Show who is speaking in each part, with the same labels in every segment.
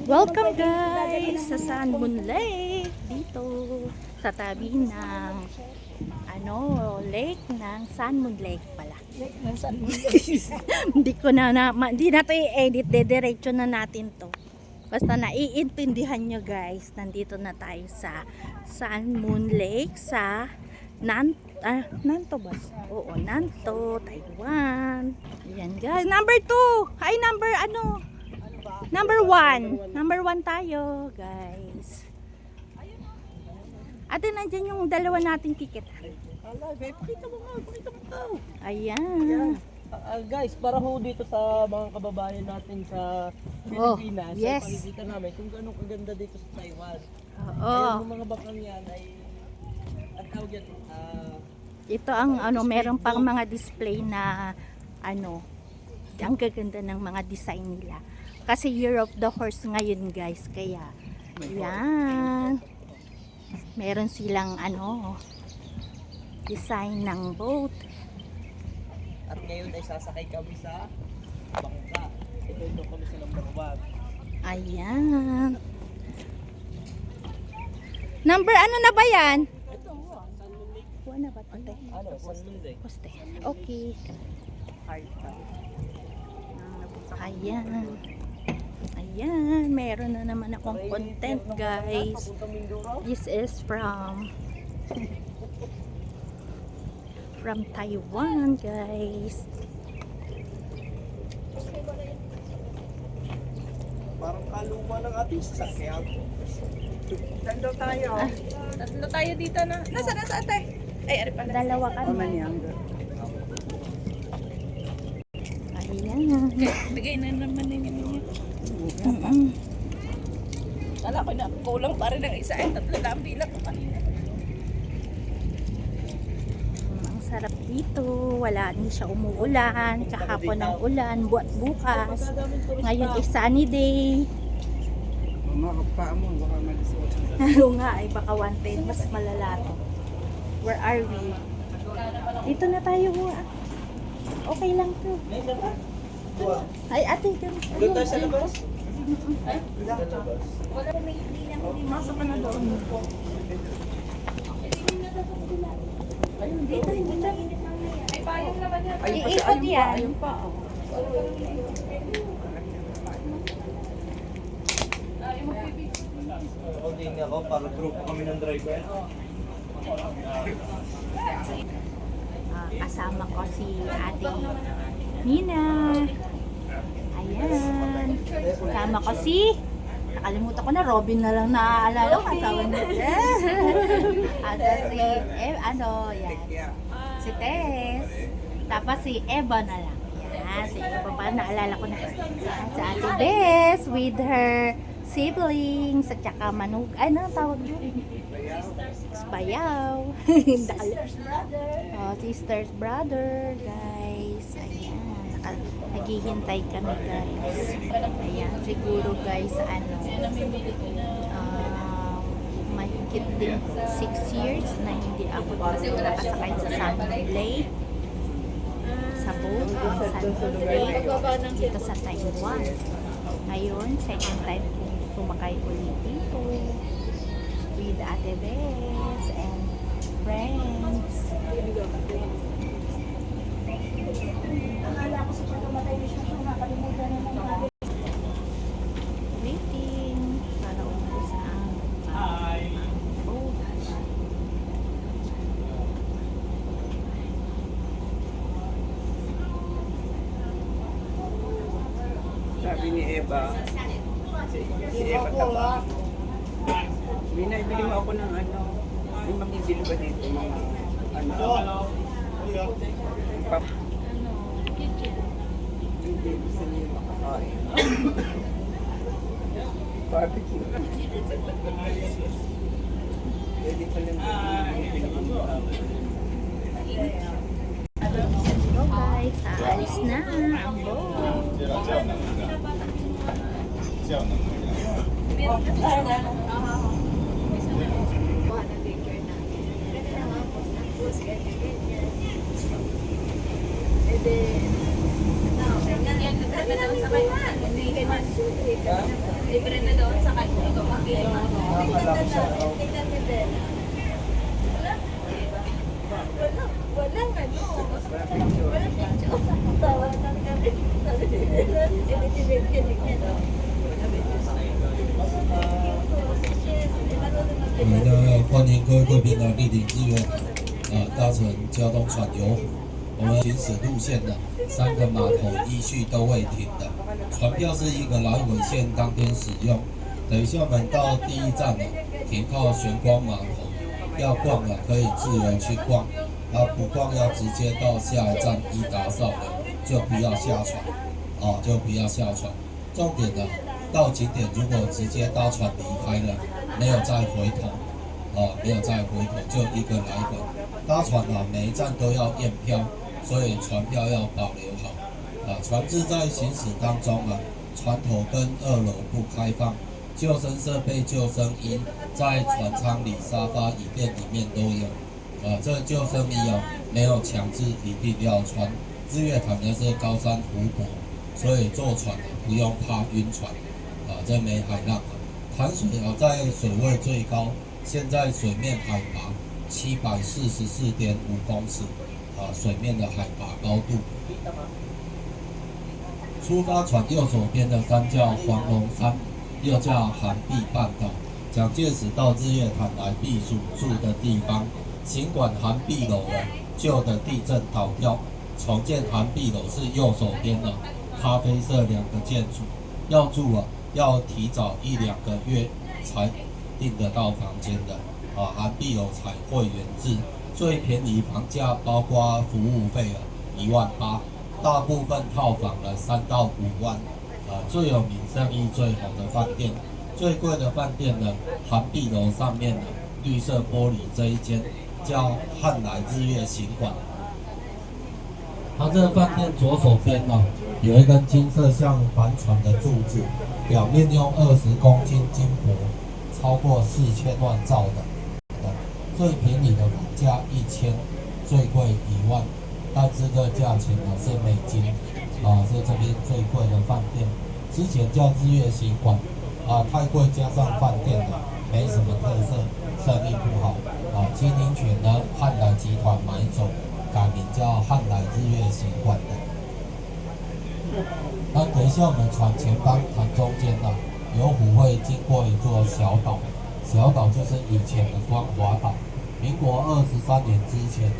Speaker 1: Welcome guys sa Sun Moon Lake dito sa tabi ng lake ng Sun Moon Lake pala.
Speaker 2: Lake ng Sun Moon Lake.
Speaker 1: Hindi na to i-edit, dediretso na natin to. Basta naiintindihan nyo guys, nandito na tayo sa Sun Moon Lake sa Nanto ba? Oo, Nanto, Taiwan. Ayan guys, number 2. Ay, Number 1. Number 1 tayo, guys. Ate, nandyan yung dalawa nating ticket.
Speaker 2: Ala, babe, pakita mo nga.
Speaker 1: Ayan.
Speaker 2: Guys, para ho dito sa mga kababayan natin sa Pilipinas,
Speaker 1: yes.
Speaker 2: ay pakikita namin kung gaano kaganda dito sa Taiwan.
Speaker 1: Oo.
Speaker 2: Kaya yung mga bakang yan ay, ang tawag yan,
Speaker 1: Ito ang meron pang mga display na ang gaganda ng mga design nila. Kasi Year of the Horse ngayon guys, kaya yan. Meron silang design ng boat.
Speaker 2: at ngayon ay sasakay kami sa bangka. Ito kami sa number 1.
Speaker 1: Ayan. Number na ba yan?
Speaker 2: Ito, Sun Moon Lake.
Speaker 1: Kuha na ba ito?
Speaker 2: Sun Moon Lake.
Speaker 1: Poste. Okay.
Speaker 2: Hard time.
Speaker 1: Ayan. Ayan. Meron na naman akong content guys. This is from Taiwan guys.
Speaker 2: Parang kaluma ng ating sasakyan. Saan daw tayo? Tatlo tayo dito na. Nasa ate? Ay, ari pala.
Speaker 1: Dalawa kami. Ayan.
Speaker 2: Bigay na naman ninyo. Kala ko na kulang pa rin ng isa. Ay, tatlo lang bilang ko kanina.
Speaker 1: Ang sarap dito. Wala, hindi siya umuulan. Kahapon ng ulan. Bukas. Ngayon is sunny day.
Speaker 2: Mga mo, baka malisuot.
Speaker 1: Oo nga, ay baka wanted. Mas malala to. Where are we? Dito na tayo. Okay lang to. Ay, ate.
Speaker 2: Doon tayo sa labas? Ay, sa labas.
Speaker 1: Masa ka na doon. Dito, dito.
Speaker 2: Ay, payang naman yan.
Speaker 1: Iikot yan.
Speaker 2: Ayun pa. Ako din ako, para grupo kami ng driver.
Speaker 1: Kasama ko si Ate Nina. Ayan. Kasama ko si, nakalimutan ko na, Robin na lang naaalala ko. Kasama niya. At si, yan. Si Tess. Tapos si Eva na lang. Yan. Si Eva pa, naalala ko na. Si Ate Bess with her siblings at saka manug. Ano tawag yun? Bayaw. Sisters brother guys. Ayan. Naghihintay kami guys. Ayan. Siguro guys mahigit din 6 years na hindi ako nakasakay sa Sun Moon Lake. Sa boat ng Sun Moon Lake dito sa Taiwan. Ngayon, second time kong sumakay ulit dito with Ate Bess and friends. Akala ko sa pagkamatay na siya nakalimutan na ng waiting para umalis ang boat.
Speaker 2: Sabi ni Eva, si Eva taba. Binibili mo ako ng may mabibili ba dito mga pap. Hindi gusto niyo makakain. Barbecue. Pwede pa lang
Speaker 1: So guys, aalis na ang boat.
Speaker 2: Ha?
Speaker 3: Libre na doon sa kanya. Walang ano. Walang picture. Tawanan kami. Sabi nila, kinig niya daw.
Speaker 4: 我们要欢迎各位贵宾来莅临志愿搭乘交通船游湖。我们行驶路线呢，3个码头依序都会停的。船票是一个来回线，当天使用。等一下我们到第一站呢，停靠玄光码头，要逛了可以自由去逛，不逛要直接到下一站伊达邵的，就不要下船，就不要下船。重点呢，到景点如果直接搭船离开了，没有再回头，没有再回头，就一个来回。搭船每一站都要验票，所以船票要保留好。船只在行驶当中船头跟2楼不开放，救生设备、救生衣在船舱里、沙发、椅垫里面都有。这救生衣没有强制一定要穿。日月潭呢是高山湖泊，所以坐船不用怕晕船。这没海浪潭水在水位最高，现在水面海拔744.5公尺，水面的海拔高度。出发船右手边的山叫黄龙山，又叫寒碧半岛。蒋介石到日月潭来避暑住的地方。尽管寒碧楼旧的地震倒掉，重建寒碧楼是右手边的咖啡色2个建筑。要住要提早1-2个月才订得到房间的。寒碧楼采会员制，最便宜房价包括服务费18000，大部分套房3到5万。最有名生意最好的饭店，最贵的饭店呢，寒碧楼上面的绿色玻璃这一间叫汉来日月行馆。它这个饭店左手边有一根金色像帆船的柱子，表面用20公斤金箔，超过4000万造的。最便宜的房价1000，最贵1万。但是这价钱是美金，是这边最贵的饭店。之前叫日月行馆，太贵加上饭店没什么特色，生意不好。经营权呢，汉来集团买走，改名叫汉来日月行馆的。那等一下我们船前方潭中间游湖会经过一座小岛，小岛就是以前的光华岛。民国23年之前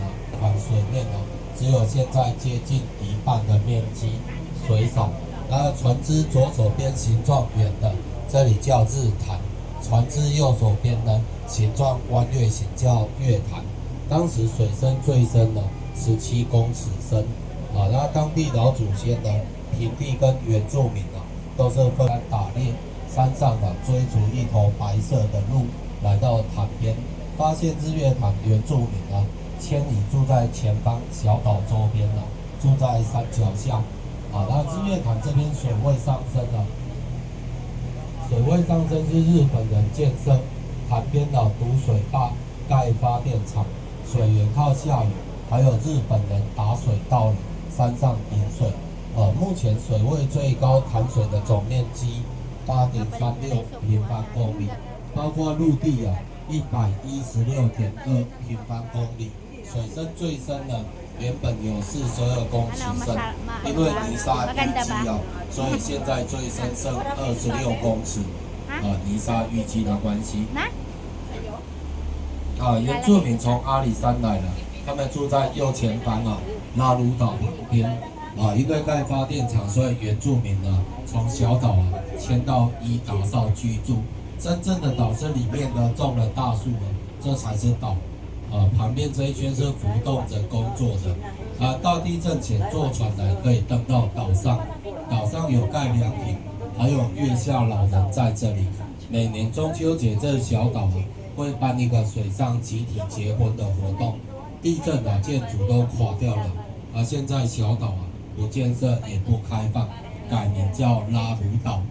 Speaker 4: 水面只有现在接近一半的面积，水少。那船只左手边形状圆的，这里叫日潭；船只右手边呢，形状弯月形叫月潭。当时水深最深17公尺深。那当地老祖先平地跟原住民都是分开打猎，山上追逐一头白色的鹿，来到潭边。发现日月潭原住民迁移住在前方小岛周边住在山脚下。那日月潭这边水位上升水位上升是日本人建设，潭边堵水坝盖发电厂，水源靠下游，还有日本人打水到山上引水。目前水位最高潭水的总面积8.36平方公里，包括陆地116.2平方公里。水深最深原本有42公尺深，因为泥沙淤积所以现在最深剩26公尺。泥沙淤积的关系。原住民从阿里山来了，他们住在右前方拉鲁岛旁边。因为盖发电厂，所以原住民从小岛迁到伊达邵居住。真正的岛是里面种了大树这才是岛。旁边这一圈是浮动着工作的。大地震前坐船来可以登到岛上，岛上有盖凉亭，还有月下老人在这里。每年中秋节这小岛会办一个水上集体结婚的活动。地震建筑都垮掉了，现在小岛不建设也不开放，改名叫拉鲁岛。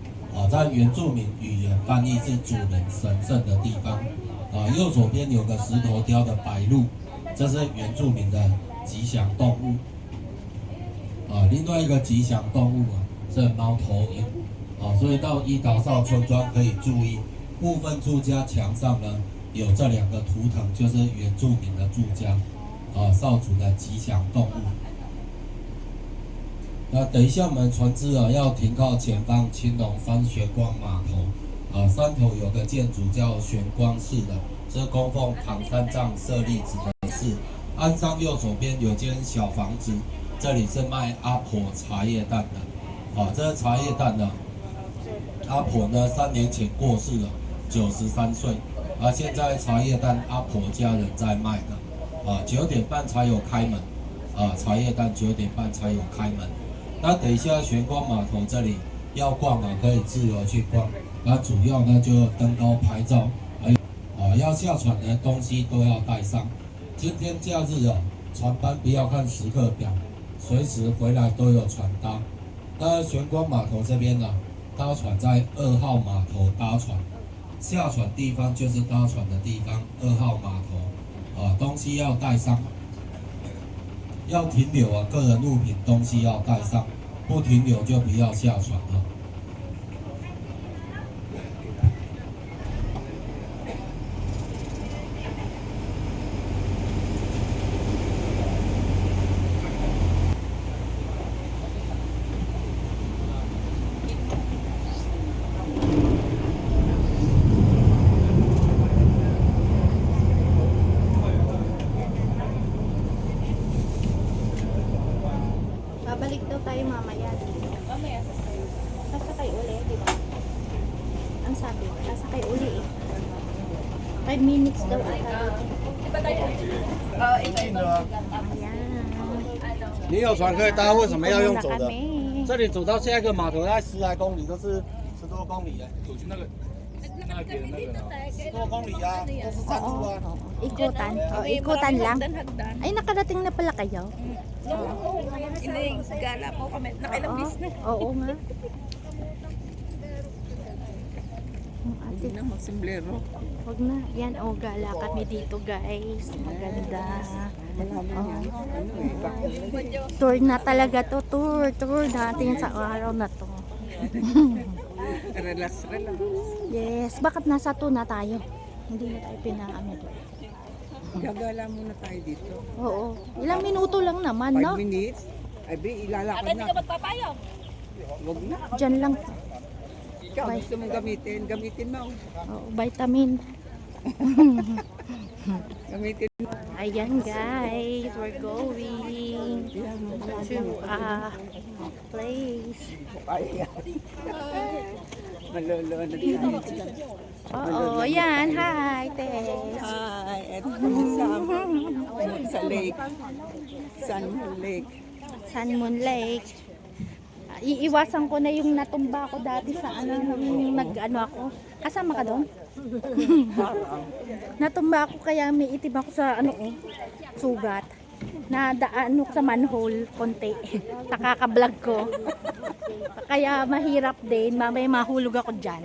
Speaker 4: 在原住民语言翻译是主人神圣的地方。右手边有个石头雕的白鹿，这是原住民的吉祥动物。另外一个吉祥动物是猫头鹰。所以到伊岛少村庄可以注意，部分住家墙上呢有这2个图腾，就是原住民的住家，少族的吉祥动物。那等一下我们船只要停靠前方青龙山玄光码头，山头有个建筑叫玄光寺的，是供奉唐三藏舍利子的寺。岸上右手边有间小房子，这里是卖阿婆茶叶蛋的，这个茶叶蛋呢，阿婆呢3年前过世了，93岁，现在茶叶蛋阿婆家人在卖的，9点半才有开门，茶叶蛋9点半才有开门。那等一下玄光码头这里要逛可以自由去逛，主要呢就登高拍照，还有要下船的东西都要带上。今天假日船班不要看时刻表，随时回来都有船搭。那玄光码头这边搭船在2号码头搭船，下船地方就是搭船的地方，2号码头，东西要带上。要停留个人物品东西要带上，不停留就不要下船了。
Speaker 1: Babalik daw tayo mamaya.
Speaker 3: Mamaya
Speaker 1: Sasakay uli, di ba? Ang sabi, sasakay uli eh. 5 minutes daw ata.
Speaker 3: Di ba tayo? Ito.
Speaker 1: Ayan.
Speaker 5: 你有船可以搭，为什么要用走
Speaker 1: Pupunta
Speaker 5: 的？
Speaker 1: kami.
Speaker 5: 这里走到下一个码头大概10来公里，都是10多公里
Speaker 2: 走去那个
Speaker 3: Naglakad kami dito tayo.
Speaker 5: 10多公里啊，都是山路啊。
Speaker 1: Ikutan. Ikutan lang.
Speaker 3: Hagdan.
Speaker 1: Ay, nakarating na pala kayo.
Speaker 3: Gala po kami. Nakailang bis na.
Speaker 1: Oo nga.
Speaker 2: Hindi na magsimblero.
Speaker 1: Huwag na. Yan, gala kami dito guys. Maganda. Tour na talaga to. Tour natin sa araw na to.
Speaker 2: Relax.
Speaker 1: Yes. Bakit nasa 2 na tayo? Hindi na tayo pinaano doon.
Speaker 2: Gagala muna tayo dito.
Speaker 1: Oo. Ilang minuto lang naman,
Speaker 2: 5
Speaker 1: no?
Speaker 2: minutes. Ay, ilalakad
Speaker 3: Ate, hindi
Speaker 2: na.
Speaker 3: ka magpapayaw.
Speaker 2: Huwag na.
Speaker 1: Diyan lang.
Speaker 2: Ikaw, gusto mong gamitin mo.
Speaker 1: Oo, vitamin.
Speaker 2: Gamitin mo.
Speaker 1: Ayan guys, we're going to a place.
Speaker 2: Malolo na tayo.
Speaker 1: Oo, ayan. Hi, Tess.
Speaker 2: Hi, eto kami sa lake. Sun Lake.
Speaker 1: Sun Moon Lake. Iiwasan ko na yung natumba ko dati sa nung nag-ano ako. Kasama ka doon? Natumba ako kaya may itim ako sa sugat. Nadaan ko sa manhole konti. Sa kakablog ko. Kaya mahirap din. Mamaya mahulog ako dyan.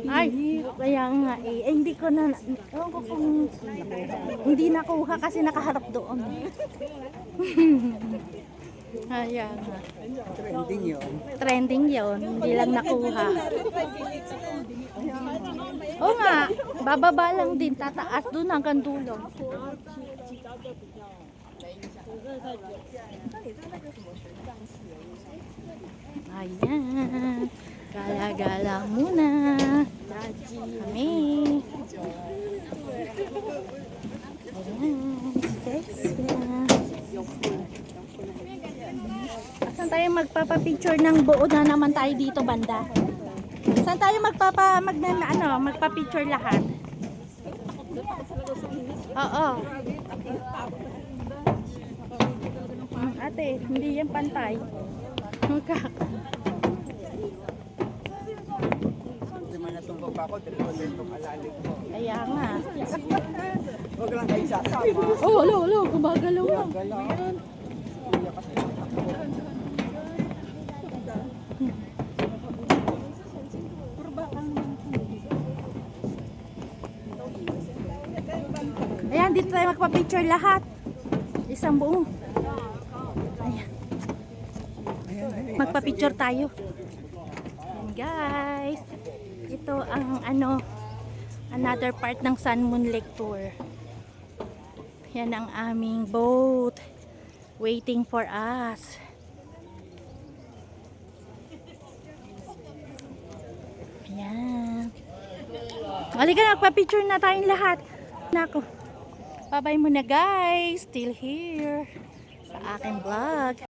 Speaker 1: Ay, kaya nga eh. Hindi ko na, ewan ko kung hindi nakuha kasi nakaharap doon. Kaya nga.
Speaker 2: Trending yun.
Speaker 1: Trending yun. Hindi lang nakuha. Oo nga. Bababa lang din. Tataas doon hanggang dulo. Ayan. Gala-gala muna. Kami. Ayan. Saan tayo magpapapicture ng buo na naman tayo dito banda? Saan tayo magpapicture lahat? Oo. Ate, hindi yan pantay.
Speaker 2: Lima na tumbok pa ako, 2 itong alalim ko.
Speaker 1: Kaya nga.
Speaker 2: Huwag lang kayo sasama.
Speaker 1: Oh, alo, gumagalaw lang.
Speaker 2: Galaan.
Speaker 1: Ayan, dito tayo magpa-picture lahat. Isang buong. Ayan.
Speaker 2: Ayan,
Speaker 1: magpa-picture tayo. Yan guys. Ito ang another part ng Sun Moon Lake Tour. Yan ang aming boat waiting for us. Ayan. Halika na, magpa-picture na tayong lahat. Nako. Bye-bye muna guys. Still here sa aking vlog.